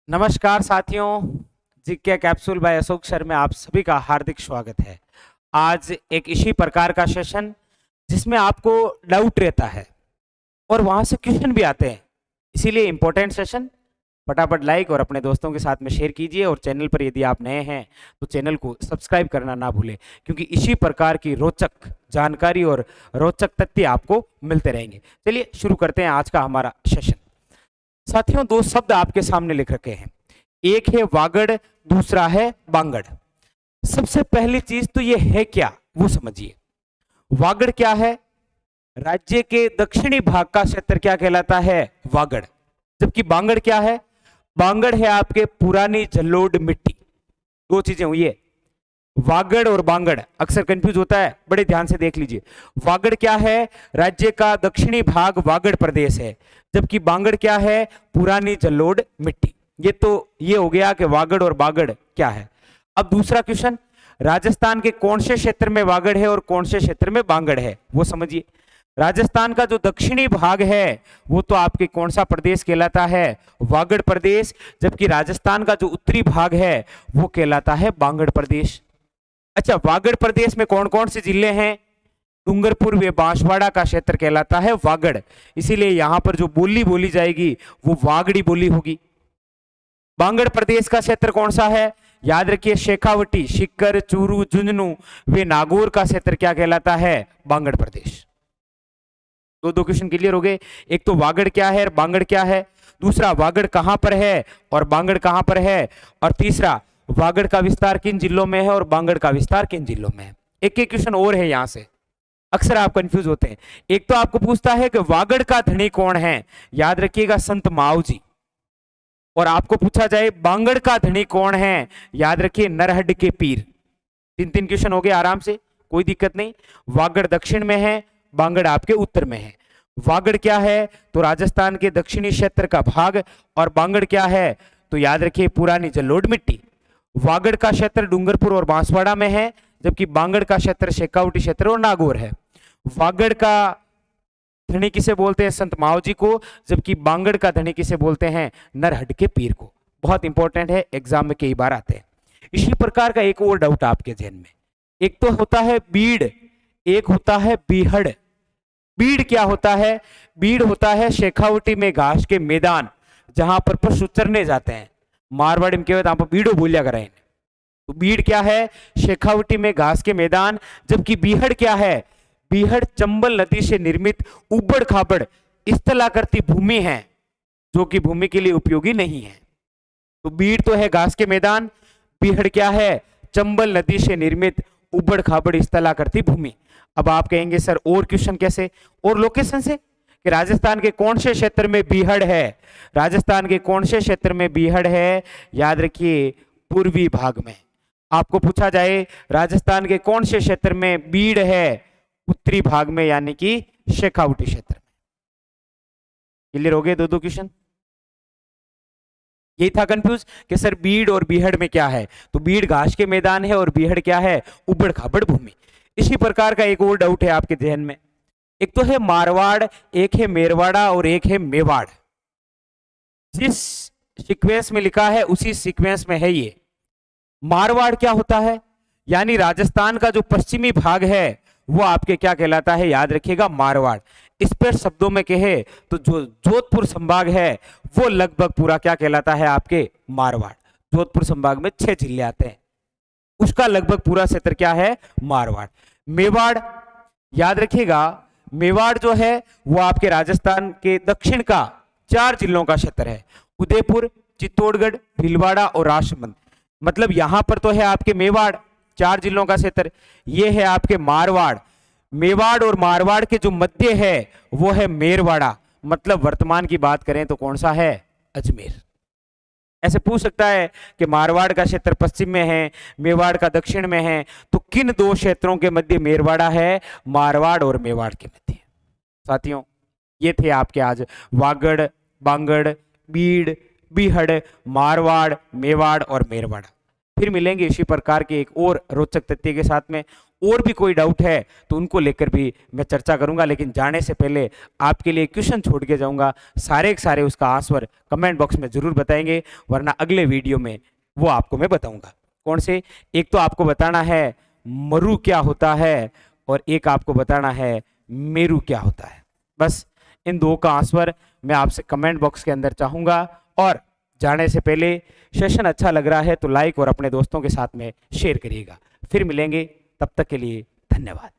नमस्कार साथियों, GK capsule by Ashok sir में आप सभी का हार्दिक स्वागत है। आज एक इसी प्रकार का सेशन जिसमें आपको डाउट रहता है और वहां से क्वेश्चन भी आते हैं, इसीलिए इंपॉर्टेंट सेशन। फटाफट लाइक और अपने दोस्तों के साथ में शेयर कीजिए और चैनल पर यदि आप नए हैं तो चैनल को सब्सक्राइब करना ना भूलें, क्योंकि इसी प्रकार की रोचक जानकारी और रोचक तथ्य आपको मिलते रहेंगे। चलिए शुरू करते हैं आज का हमारा सेशन। साथियों, दो शब्द आपके सामने लिख रखे हैं, एक है वागड़, दूसरा है बांगड़। सबसे पहली चीज तो ये है क्या वो समझिए। वागड़ क्या है? राज्य के दक्षिणी भाग का क्षेत्र क्या कहलाता है? वागड़। जबकि बांगड़ क्या है? बांगड़ है आपके पुरानी जलोढ़ मिट्टी। दो चीजें हुई है, वागड़ और बांगड़ अक्सर कंफ्यूज होता है, बड़े ध्यान से देख लीजिए। वागड़ क्या है? राज्य का दक्षिणी भाग वागड़ प्रदेश है, जबकि बांगड़ क्या है? पुरानी जलोढ़ मिट्टी। ये हो गया कि वागड़ और बांगड़ क्या है। अब दूसरा क्वेश्चन, राजस्थान के कौन से क्षेत्र में वागड़ है और कौन से क्षेत्र में बांगड़ है वो समझिए। राजस्थान का जो दक्षिणी भाग है वो तो आपके कौन सा प्रदेश कहलाता है? वागड़ प्रदेश। जबकि राजस्थान का जो उत्तरी भाग है वो कहलाता है बांगड़ प्रदेश। अच्छा, वागड़ प्रदेश में कौन कौन से जिले हैं? डूंगरपुर व बांसवाड़ा का क्षेत्र कहलाता है वागड़, इसीलिए यहां पर जो बोली बोली जाएगी वो वागड़ी बोली होगी। बांगड़ प्रदेश का क्षेत्र कौन सा है? याद रखिए, शेखावटी, शिक्कर, चूरू, झुंझुनू वे नागौर का क्षेत्र क्या कहलाता है? बांगड़ प्रदेश। दो क्वेश्चन क्लियर हो गए। एक तो वागड़ क्या है और बांगड़ क्या है, दूसरा वागड़ कहां पर है और बांगड़ कहां पर है, और तीसरा वागड़ का विस्तार किन जिलों में है और बांगड़ का विस्तार किन जिलों में है। एक एक क्वेश्चन और है यहां से, अक्सर आप कंफ्यूज होते हैं। एक तो आपको पूछता है कि वागड़ का धनी कौन है, याद रखिएगा संत मावजी। और आपको पूछा जाए बांगड़ का धनी कौन है, याद रखिए नरहड के पीर। तीन तीन क्वेश्चन हो गए आराम से, कोई दिक्कत नहीं। वागड़ दक्षिण में है, बांगड़ आपके उत्तर में है। वागड़ क्या है तो राजस्थान के दक्षिणी क्षेत्र का भाग, और बांगड़ क्या है तो याद रखिए पुरानी जलोढ़ मिट्टी। वागड़ का क्षेत्र डूंगरपुर और बांसवाड़ा में है, जबकि बांगड़ का क्षेत्र शेखावटी क्षेत्र और नागौर है। वागड़ का धनी किसे बोलते हैं? संत मावजी को, जबकि बांगड़ का धनी किसे बोलते हैं? नरहड के पीर को। बहुत इंपॉर्टेंट है, एग्जाम में कई बार आते हैं। इसी प्रकार का एक और डाउट आपके जहन में, एक तो होता है बीड़, एक होता है बीहड़। बीड़ क्या होता है? बीड़ होता है शेखावटी में घास के मैदान जहां पर पशु चरने जाते हैं। मारवाड़ी में कहते हैं बीड़ो बोलिया करें। तो बीड़ क्या है? शेखावटी में घास के मैदान। जबकि बीहड़ क्या है? बीहड़ चंबल नदी से निर्मित उबड़ खाबड़ स्थलाकृति भूमि है, जो कि भूमि के लिए उपयोगी नहीं है। तो बीड़ तो है घास के मैदान, बीहड़ क्या है? चंबल नदी से निर्मित उबड़ खाबड़ स्थलाकृति भूमि। अब आप कहेंगे सर और क्वेश्चन कैसे और लोकेशन से, कि राजस्थान के कौन से क्षेत्र में बीहड़ है? राजस्थान के कौन से क्षेत्र में बीहड़ है? याद रखिए पूर्वी भाग में। आपको पूछा जाए राजस्थान के कौन से क्षेत्र में बीड़ है? उत्तरी भाग में, यानी कि शेखावटी क्षेत्र में। क्लियर हो गए दो क्वेश्चन? यही था कंफ्यूज कि सर बीड़ और बीहड़ में क्या है, तो बीड़ घास के मैदान है और बीहड़ क्या है? उबड़ खाबड़ भूमि। इसी प्रकार का एक और डाउट है आपके ध्यान में, एक तो है मारवाड़, एक है मेरवाड़ा और एक है मेवाड़। जिस सीक्वेंस में लिखा है उसी सीक्वेंस में है ये। मारवाड़ क्या होता है? यानी राजस्थान का जो पश्चिमी भाग है वो आपके क्या कहलाता है? याद रखिएगा मारवाड़। इस पर शब्दों में कहे तो जो जोधपुर संभाग है वो लगभग पूरा क्या कहलाता है? आपके मारवाड़। जोधपुर संभाग में 6 जिले आते हैं, उसका लगभग पूरा क्षेत्र क्या है? मारवाड़। मेवाड़, याद रखिएगा मेवाड़ जो है वो आपके राजस्थान के दक्षिण का 4 जिलों का क्षेत्र है, उदयपुर, चित्तौड़गढ़, भीलवाड़ा और राजसमंद। मतलब यहां पर तो है आपके मेवाड़ 4 जिलों का क्षेत्र, ये है आपके मारवाड़। मेवाड़ और मारवाड़ के जो मध्य है वो है मेरवाड़ा। मतलब वर्तमान की बात करें तो कौन सा है? अजमेर। ऐसे पूछ सकता है कि मारवाड़ का क्षेत्र पश्चिम में है, मेवाड़ का दक्षिण में है, तो किन दो क्षेत्रों के मध्य मेरवाड़ा है? मारवाड़ और मेवाड़ के मध्य। साथियों, ये थे आपके आज वागड़, बांगड़, बीड़, बीहड़, मारवाड़, मेवाड़ और मेरवाड़ा। फिर मिलेंगे इसी प्रकार के एक और रोचक तथ्य के साथ में और भी कोई डाउट है तो उनको लेकर भी मैं चर्चा करूंगा, लेकिन जाने से पहले आपके लिए क्वेश्चन छोड़ के जाऊंगा, सारे के सारे उसका आंसर कमेंट बॉक्स में जरूर बताएंगे, वरना अगले वीडियो में वो आपको मैं बताऊंगा। कौन से? एक तो आपको बताना है मरु क्या होता है, और एक आपको बताना है मेरू क्या होता है। बस इन दो का आंसर मैं आपसे कमेंट बॉक्स के अंदर चाहूंगा। और जाने से पहले सेशन अच्छा लग रहा है तो लाइक और अपने दोस्तों के साथ में शेयर करिएगा। फिर मिलेंगे, तब तक के लिए धन्यवाद।